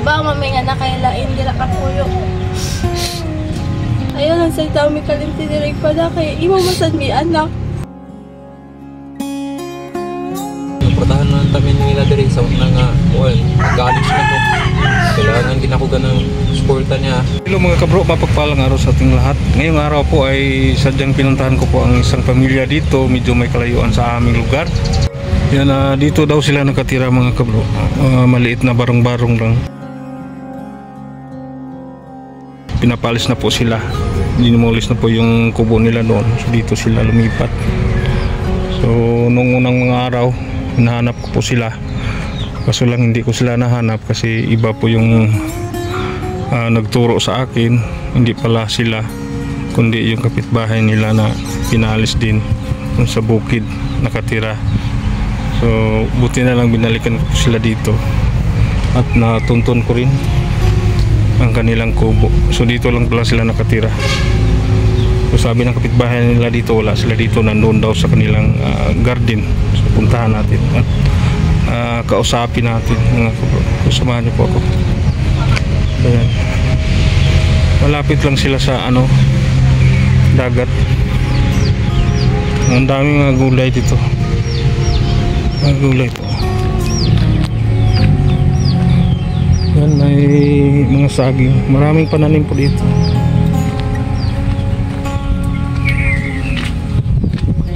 ba mamay nga nakailain dila ka puyo. Ayun lang sa tao may kalimti direk pa na kay imo masad mi anak. Portahan na kami nila diri sa mga galing sila po. Kailangan din ako ganang suporta niya. Hello mga kabro, mapagpalang araw sa ating lahat. Ngayong araw po ay sadyang pinuntahan ko po ang isang pamilya dito. Medyo may kalayuan sa aming lugar. Yan, dito daw sila nakatira mga kabro. Maliit na barong-barong lang. Pinapalis na po sila. Dinimulis na po yung kubo nila doon. So dito sila lumipat. So nung unang mga araw, hinahanap ko po sila. Kaso lang hindi ko sila nahanap kasi iba po yung nagturo sa akin. Hindi pala sila, kundi yung kapitbahay nila na pinalis din sa bukid nakatira. So buti na lang binalikan ko sila dito at natuntun ko rin ang kanilang kubo. So dito lang pala sila nakatira. So sabi ng kapitbahay nila dito, wala sila dito, nandoon daw sa kanilang garden. So puntahan natin at kausapin natin mga kabro. So samahan niyo po ako. Ayan. Malapit lang sila sa dagat. Ang daming mga gulay dito. Mga gulay po. Yan, may mga saging. Maraming pananim po dito.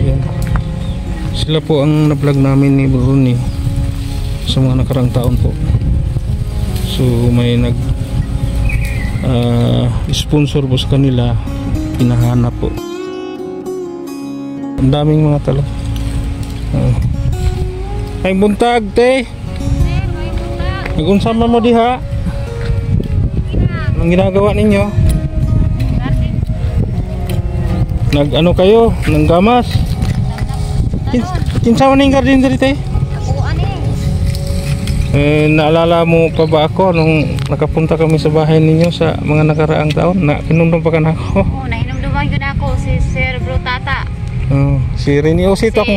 Yan. Sila po ang na-vlog namin ni Bruni sa mga nakarang taon po. So may sponsor po sa kanila, pinahanap po. Ang daming mga talong. Ay buntag te. Nagunsama mo diha. Anong ginagawa ninyo? Nag-ano kayo? Nang gamas? Kinsa man ning garden diri te? Naalala mo pa ba ako nung nakapunta kami sa bahay ninyo sa mga nakaraang taon? Kinundom pa ka na ako? Oo, nainumduman yun ako, si Sir Brutata. Si Rene Usi to ako.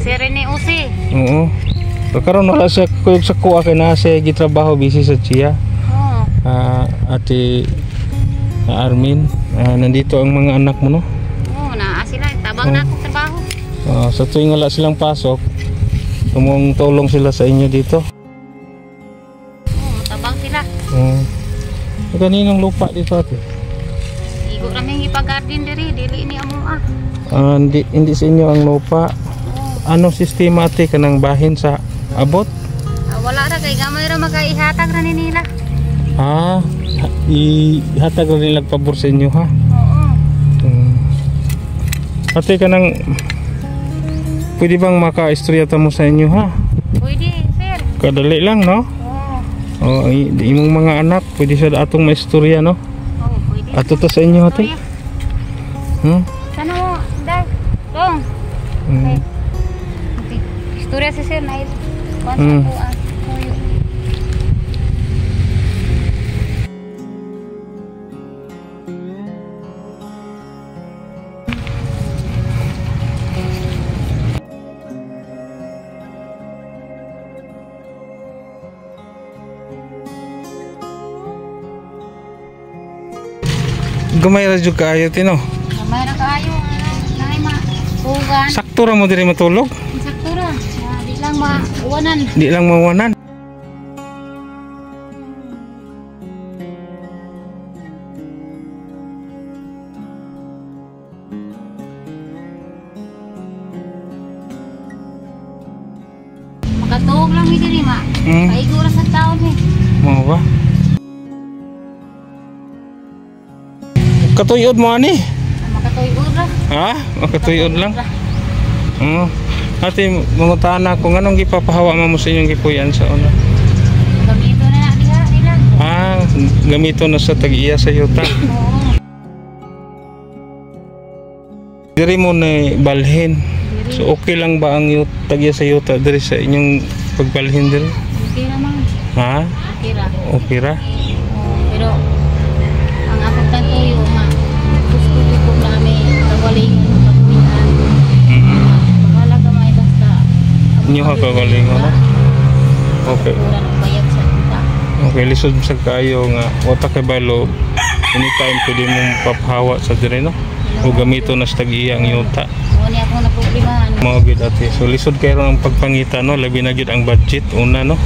Si Rene Usi. Oo. So karon wala siya kuyog sa kuha kay na siya gitrabaho, busy sa Chia. Oo. Ate Armin, nandito ang mga anak mo no? Oo, naa sila, tabang na akong trabaho. Sa tuwing wala silang pasok, tumulong sila sa inyo dito. Tabang sila. Kaninang lupa dito ate? Igo namin ipag-garden diri, dili ni amo Hindi sa inyo ang lupa. Ano sistema ate kanang bahin sa abot? Wala ra kay gamay ra magaihatag ra ni nila. Ihatag ra nila pabor sa inyo ha? Oo. Ate kanang pwede bang maka-istorya mo sa inyo ha? Pwede, sir. Kadali lang no? Imong mga anak pwede sa atong maistorya no? Oo, pwede. Ato to sa inyo ate? Sana mo, dai. Tong. Istorya si sir na ito. Kuan ko kuyo. Gamay ra jud kaayo tino. Gamay ra kaayo. Naay hugan. Sakto ra mo diri matulog? Sakto ra. Di lang mauwanan. Di lang mawanan. Makatuog lang mi diri ma. Paigo ra sa taon Mo ba? Katuyod mo ani? Makatuyod ra. Makatuyod lang? Ate, mangutaan ako, anong gipapahawa mo sa inyong gipuyan sa una? Gamito na diha nila. Gamito na sa tag-iya sa yuta. Diri mo na balhin. So okay lang ba ang tag-iya sa yuta diri sa inyong pagbalhin diri? Okay naman. Okay ra. Okay ra? Pero ang akong tantuyo gusto ko namin kawaling pagkumihan. Bahala gamay basta inyo ha kagaling ano? Okay. Kurang bayad sa kita. Okay, lisod sa kayo nga wata kay balo anytime pwede mong papahawa sa dire no o gamito na sa tag-iya ang yuta Muna ako na problemahan. mga gid ate. So lisod kayo ang pagpangita no, labi na gid ang budget una no.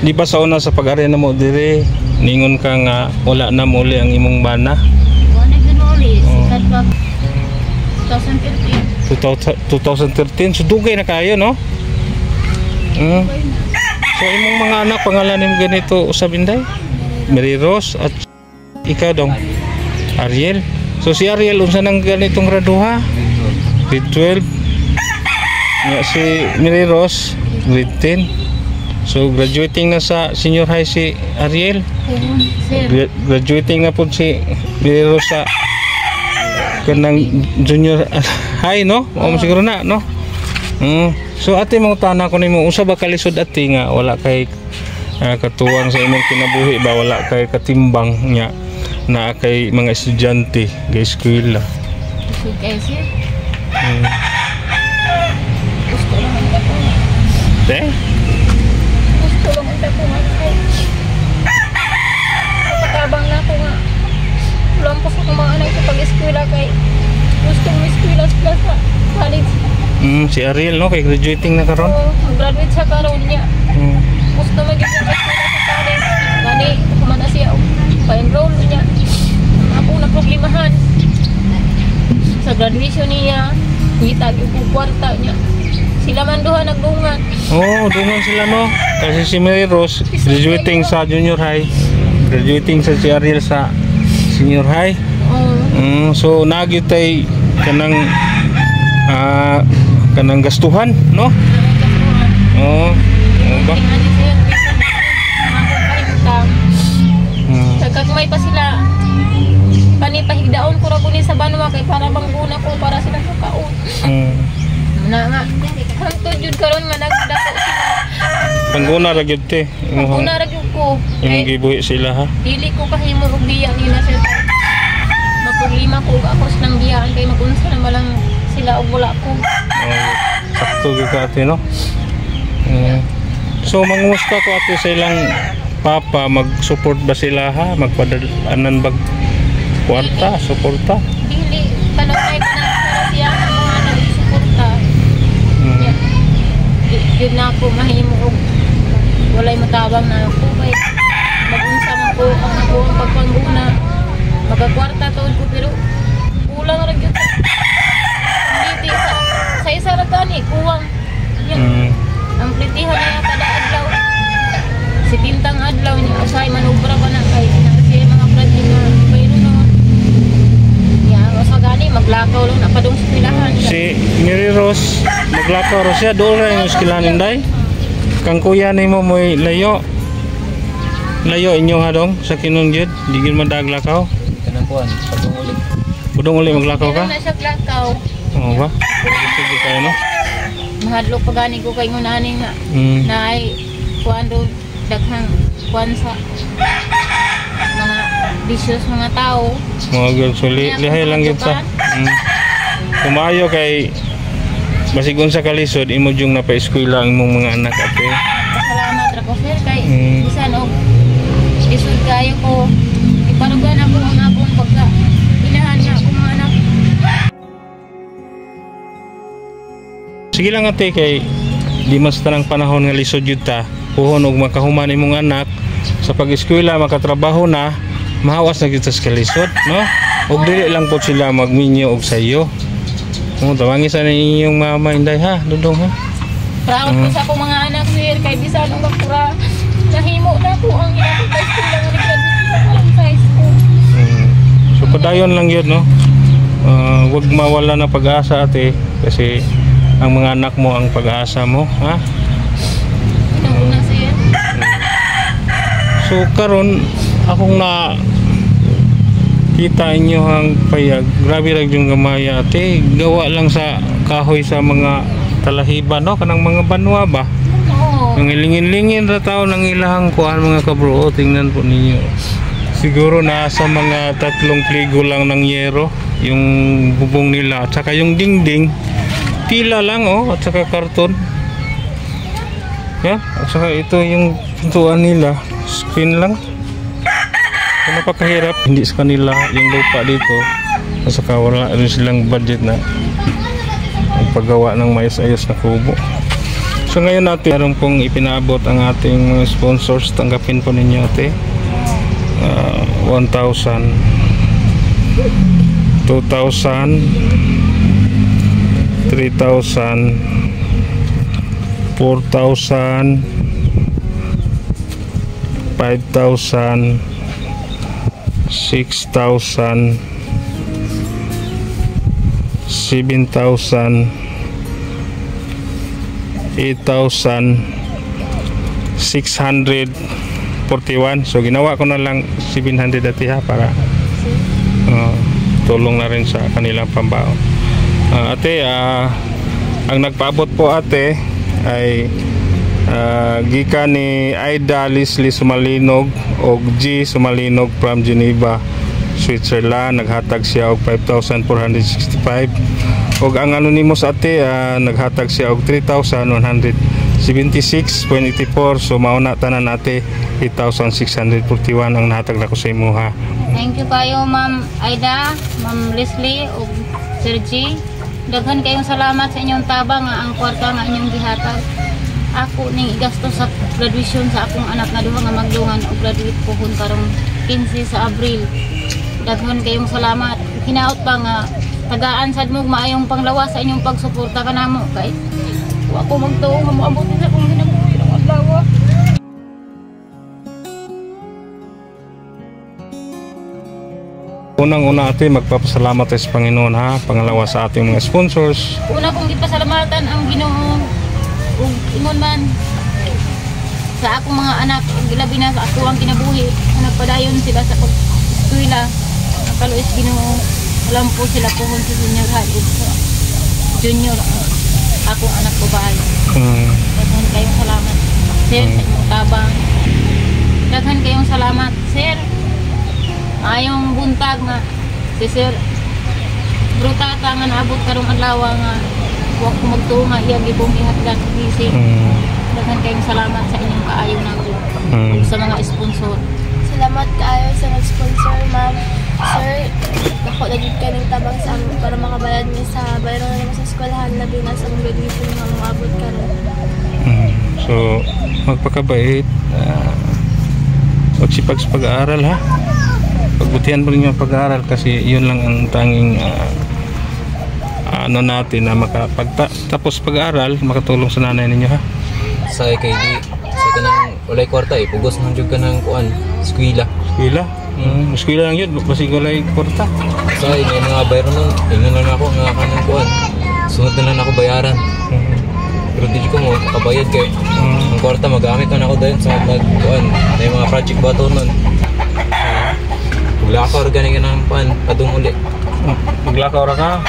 Di ba sa una sa pag-ari na mo dire ningon ka nga wala na muli ang imong bana? Muna ginuli. Oh. Sikat pa 2013. 2013 so dugay na kayo no. So imong mga anak pangalan nimo ganito usab inday? Mary Rose at ikaw dong Ariel. So si Ariel unsa nang ganitong graduha? Grade 12. Nga si Mary Rose grade 10. So graduating na sa senior high si Ariel. Sir. Graduating na po si Mary Rose sa kanang junior high no? O siguro na no. So ate mga tana ko nimo usa ba kalisod ate nga wala kay katuwang sa imong kinabuhi ba wala kay katimbang nya na kay mga estudyante ga eskwela. Okay, sir. Gusto lang ang po. Te? Gusto lang ang po nga. Patabang na ako nga. Walang po sa mga anak sa pag-eskwela kay gusto mo eskwela sa college. Si Ariel no kay graduating na karon. Oo, graduate sa karon niya. Gusto magiging eskwela sa college. Gani, kumana siya pa-enroll niya. Ako na problemahan. Sa graduation niya, kita yung kwarta niya. Sila man duha nagdungan. Dungan sila no. Kasi si Mary Rose graduating sa junior high. Graduating sa si Ariel sa senior high. So nagyutay kanang kanang gastuhan no. Ba? Kagmay pa sila. Panipahigdaon ko ra kunin sa banwa kay para bangguna ko para sila kakaon. Na nga. Hangtod jud karon nga nagdako sila. Pangguna ra gyud te. Una ra gyud ko. Imong gibuhi sila ha. Dili ko kahimo og biya ni na sir. Maproblema ko og ako nang biyaan kay magunsa na malang sila og wala ko. Sakto gyud ka ate no. So mangumusta ko ate sa ilang papa, mag-support ba sila ha? Magpadaanan bag kwarta, suporta? Dili kanunay ko na para siya ang mga nagsuporta. Yun na ako mahimo og walay matabang na ako kay magunsa man ko ang pagpangguna. Magakwarta tuod ko pero kulang ra gyud. Hindi sa isa ra tani kuwang. Ang plitihan niya kada adlaw. Si tintang adlaw niya usay manubra pa na kay siya mga project na mayro na. Ya, sa gani maglakaw lang na padung sa pilahan. Si Mary Rose maglakaw ra siya doon ra yung skilanin day. Kang kuya nimo moy layo. Layo inyo ha dong sa kinungyod, di gyud madaglakaw. Kanang kuan, padunguli. Pudong uli maglakaw ka? Na siya glakaw. Oo ba? Sige kayo no. Mahadlok pa gani ko kay ngunani nga. Na ay kuando daghang kuan sa mga vicious mga tao. Mga girl, so lihay lang yun sa kumayo kay basig unsa kalisod imo jung napa-eskwela ang imong mga anak ate. Salamat ra ko sir kay bisan og isud kayo ko iparugan ako ang akong pagka inahan niya ako mga anak. Sige lang ate kay di mas tanang panahon nga lisod yun ta puhon og makahuman imong anak sa pag-eskwela makatrabaho na mahawas na kita sa kalisod no og dili lang po sila magminyo og sayo tawangi sa inyong mama inday ha dudong ha Proud ko sa akong mga anak sir kay bisan og bakura nahimo na ko ang ginatong high school lang naggraduate sa high school. So padayon lang yun no wag mawala na pag-asa ate kasi ang mga anak mo ang pag-asa mo ha. Una sir. So karon akong na kita inyo ang payag grabe ra yung gamaya ate gawa lang sa kahoy sa mga talahiban no kanang mga banwa ba. Ang ilingin-lingin ra tao nang ilahang kuan mga kabro tingnan po ninyo siguro nasa mga 3 pligo lang ng yero yung bubong nila at saka yung dingding tila lang at saka karton Yan, at saka ito yung pintuan nila, screen lang. So, napakahirap, hindi sa kanila yung lupa dito. At saka wala rin silang budget na magpagawa ng mayos-ayos na kubo. So ngayon natin, meron pong ipinaabot ang ating mga sponsors. Tanggapin po ninyo ate. 1,000, 2,000, 3,000, 4,000, 5,000, 6,000, 7,000, 8,641. So ginawa ko na lang 700 ati ha, para tulong na rin sa kanilang pambaon. Ate, ang nagpaabot po ate ay gikan ni Aida Leslie Sumalinog o G Sumalinog from Geneva, Switzerland. Naghatag siya og 5,465 og ang anonymous ate naghatag siya og 3,176.84. So mauna tanan ate 8,641 ang nahatag nako sa imuha. Thank you kayo Ma'am Aida, Ma'am Leslie ug Sir G. Daghan kayong salamat sa inyong tabang nga ang kwarta nga inyong gihatag. Ako ning igastos sa graduation sa akong anak nga duha nga magdungan og graduate pohon karong 15 sa Abril. Daghan kayong salamat. Hinaot pa nga tagaan sad mo maayong panglawas sa inyong pagsuporta kanamo kay wa ko magtuo nga moabot sa akong ginabuhi ng adlaw. Unang-una ate, magpapasalamat tayo sa Panginoon ha, pangalawa sa ating mga sponsors. Una kong gipasalamatan ang Ginoo ug ingon man sa akong mga anak, labi na sa ako ang kinabuhi. Nagpadayon sila sa pag-eskwela. Nakaluis Ginoo, alam po sila pohon sa senior high ug junior akong anak babae. Daghan kayong salamat sir sa inyong tabang. Daghan kayong salamat sir. Ayong buntag nga si Sir Brutata nga naabot karong adlaw nga wa ko magtuo nga iya gibong ihatgan sa bisig. Daghan kayong salamat sa inyong kaayo nako ug sa mga sponsor. Salamat kaayo sa nag-sponsor ma'am. Sir, ako lagi ka ng tabang sa amin para makabayad niya sa bayaran na naman sa eskwelahan, labi na sa mga graduation nga maabot ka rin. So magpakabait, magsipag sa pag-aaral ha. Pagbutihan mo rin yung pag-aaral kasi yun lang ang tanging ano natin na makapagtapos pag-aaral, makatulong sa nanay ninyo ha. Sa kay di sa kanang walay kwarta pugos man jud ka ng kuan eskwela. Eskwela lang yun, basig walay kwarta. Sa may mga bayro nun, ingnan lang ako nga kanang kuan. Sunod na lang ako bayaran. Pero di ko mo kabayad kay ang kwarta magamit na ako dayon sa nagkuan. May mga project ba to nun. Maglakaw ra gani ng pan adung uli. Maglakaw ra ka.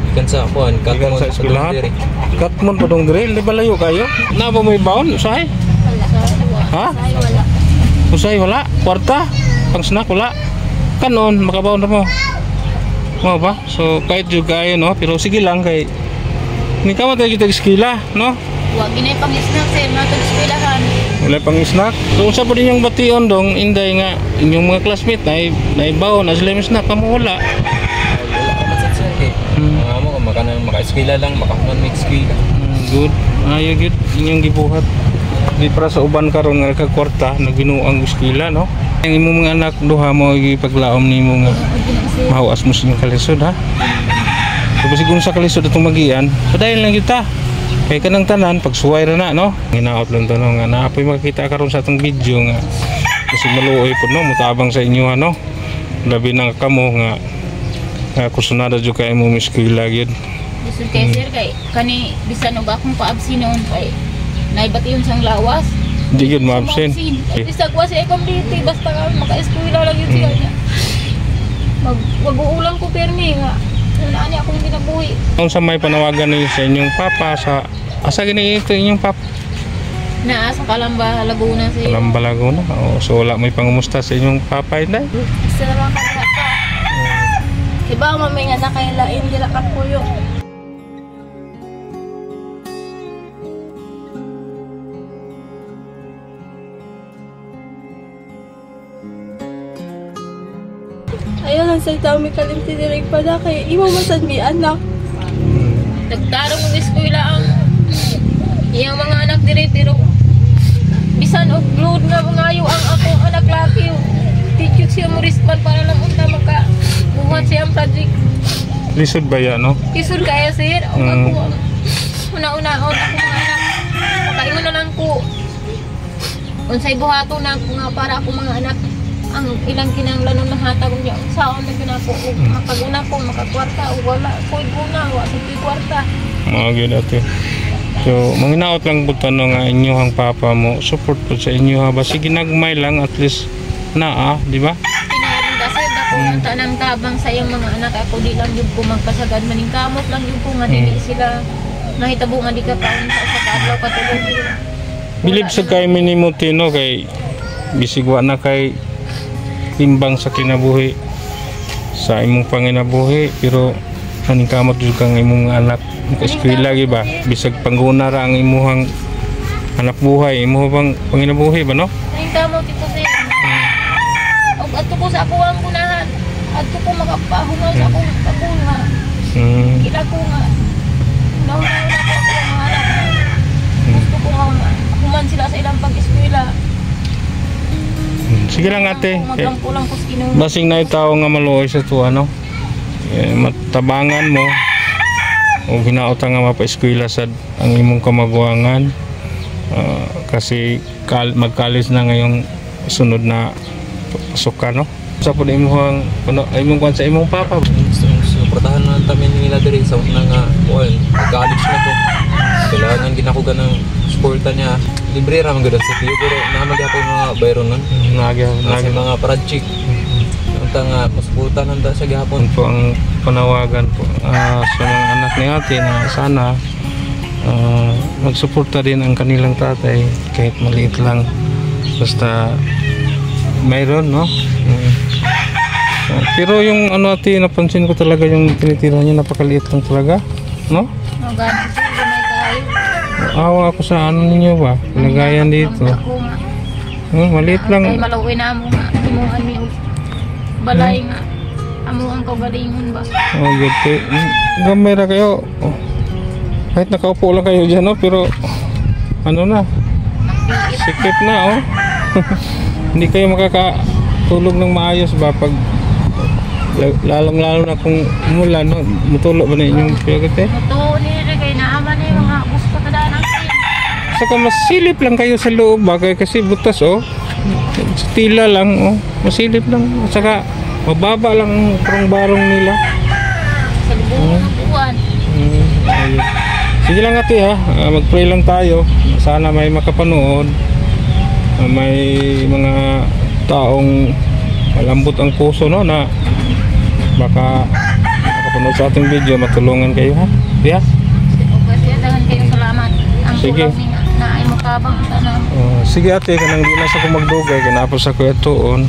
Ikan sa kuan, Katmon sa eskwelahan. Katmon padung dire, di ba layo kayo? Na ba may baon usahay? Ha? Wala. Usahay wala, kwarta, pang snack wala. Kanon makabaon ra mo. Mo ba? So kahit jud kayo no, pero sige lang kay ni ka tayo kita eskwela, no? Wa ginay pang snack sir nato eskwelahan. Wala pang snack. So unsa po din yung bation dong inday nga inyong mga classmate na ibaw na sila yung snack kamo wala. Wala ka masat eh. Mo makanang maka-eskwela lang, makahuman may eskwela. Good. Ayo good inyong gibuhat. Di para sa uban karon nga kagkwarta naginuang eskwela no. Ang imong mga anak duha mo ipaglaom nimo nga mahuas mo sa inyong kalisod ha. So siguro sa kalisod atong magian, padayon lang kita. Kaya kanang tanan pagsuway ra na no. Ginaot lang to no nga naapoy makita karon sa atong video nga kasi maluoy pud no mutabang sa inyo ano. Labi na kamo nga kusunada jud kay mo eskwela gyud. Bisud kay sir kay kani bisan og akong paabsin noon kay naibati yun sang lawas. Di gyud ma-absent. Bisag wa sa community basta ka maka-eskwela lang yun siya niya. Mag-uulang ko permi nga. Ano akong ginabuhi. Kung sa may panawagan ni sa inyong papa sa asa gini ito inyong papa? Naa sa Calamba, Laguna sir. Calamba, Laguna. Oh, so wala may pangumusta sa inyong papa inday? Isa naman ka ka. Kiba mamay nga nakailain dila ka puyo. salita mi kalimti direk pa na kay imo masad mi anak. Nagtarong ng eskwela ang iyang mga anak dire pero bisan og load nga mangayo ang akong anak laki. Teacher siya mo respond para lang unta maka buhat siya ang project. Lisod ba yan, no? Isod kaya sir, o ako una-una-on ako mga anak. Makaingon na lang ko. Unsay buhato na ako nga para ako mga anak. Ang ilang kinanglanon na hatag niya. Saan na ginapo ko. Makaguna ko, makakwarta. O wala ko iguna. Wala sa kwarta. Good ate. So, manginaot lang po tanong nga inyo ang papa mo. Support po sa inyo ha. Basi ginagmay lang at least na di ba? Kasi ako ang tanang tabang sa iyong mga anak. Ako di lang yung ko magpasagad. Maningkamot lang yung ko nga dili sila. Nahitabo nga di ka kaon sa kadlaw katulog. Bilib sa kay minimo tino kay bisigwa na kay timbang sa kinabuhi sa imong panginabuhi pero maningkamot jud kang imong anak eskwela gi ba bisag pangguna ra ang imuhang anak buhay imo bang panginabuhi ba no? Maningkamot ito sir. Og adto ko sa ako ang gunahan. Adto ko makapahungaw sa akong paguna. Kila ko nga naunaw na ko ang mga anak. Gusto ko nga human sila sa ilang pag-eskwela. Sige lang ate. Maglampo lang ko sa Ginoo. Basing na tao nga maluoy sa tuwa no. Matabangan mo o hinaot nga mapa-eskwela sa ang imong kamagwangan kasi magkalis na ngayong sunod na suka no. Sa pud imong imong kwan sa imong papa. Suportahan na tamin nila diri sa una nga kuan, college na to. Kailangan ginakuga ng suporta niya. Libre ra man gud sa tiyo pero naman gyapon mga bayro nun. Nagi mga project. Unta nga masuportahan nanda sa gyapon. Po ang panawagan po sa mga anak ni ate na sana magsuporta din ang kanilang tatay kahit maliit lang basta mayroon no. Pero yung ano ate napansin ko talaga yung tinitira niya napakaliit lang talaga no. Maganda sir, gamay kayo. Awa ako sa ano ninyo ba lagayan dito. Maliit lang. Ay maluwi na mo nga imuan mi balay nga amo ang kaugalingon ba. Good po. Gamay ra kayo. Kahit nakaupo lang kayo dyan no pero ano na sikip na hindi kayo makakatulog ng maayos ba pag lalong-lalo na kung umulan no mutulog ba na inyong piyagate? Mutuo ni kay naaman ni mga gusto kada nang Saka masilip lang kayo sa loob ba kasi butas tila lang masilip lang saka mababa lang ang barong nila sa buong buwan. Sige lang ate ha, mag-pray lang tayo sana may makapanood may mga taong malambot ang puso no na baka makapanood sa ating video matulungan kayo ha yeah? Okay, dahan kayo salamat ang sige na ay makabang sana. Sige ate kanang di na sa ko magdugay kanapos ako itoon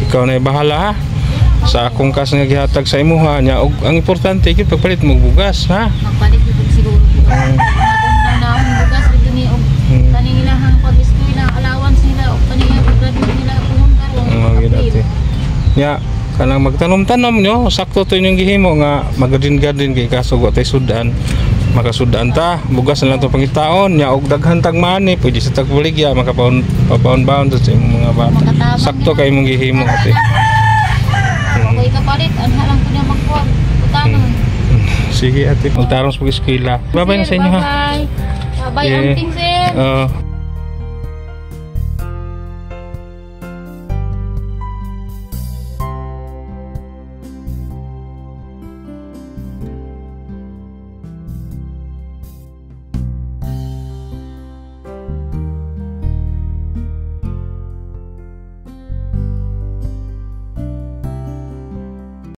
ikaw na bahala ha sa akong kas nga gihatag sa imuha nya og ang importante gyud pagpalit mo bugas ha magpalit gyud siguro naon bugas dito ni og kaning ilahang pag-eskwela allowance nila og kaning graduate nila kuhon karon ate nya kanang magtanom-tanom nyo sakto to inyong gihimo nga mag-garden kay kaso wa tay sudan makasudan ta bugas na lang to pangitaon nya og daghan tag money pwede sa tagbuligya makapaon-baon sa imong mga bata sakto kay imong gihimo ate. Okay kapalit anha lang kunya magkuha utanon. Sige ate magtarong sa pag-eskwela. Bye-bye na sa inyo ha. Bye-bye. Bye-bye, aunting sir.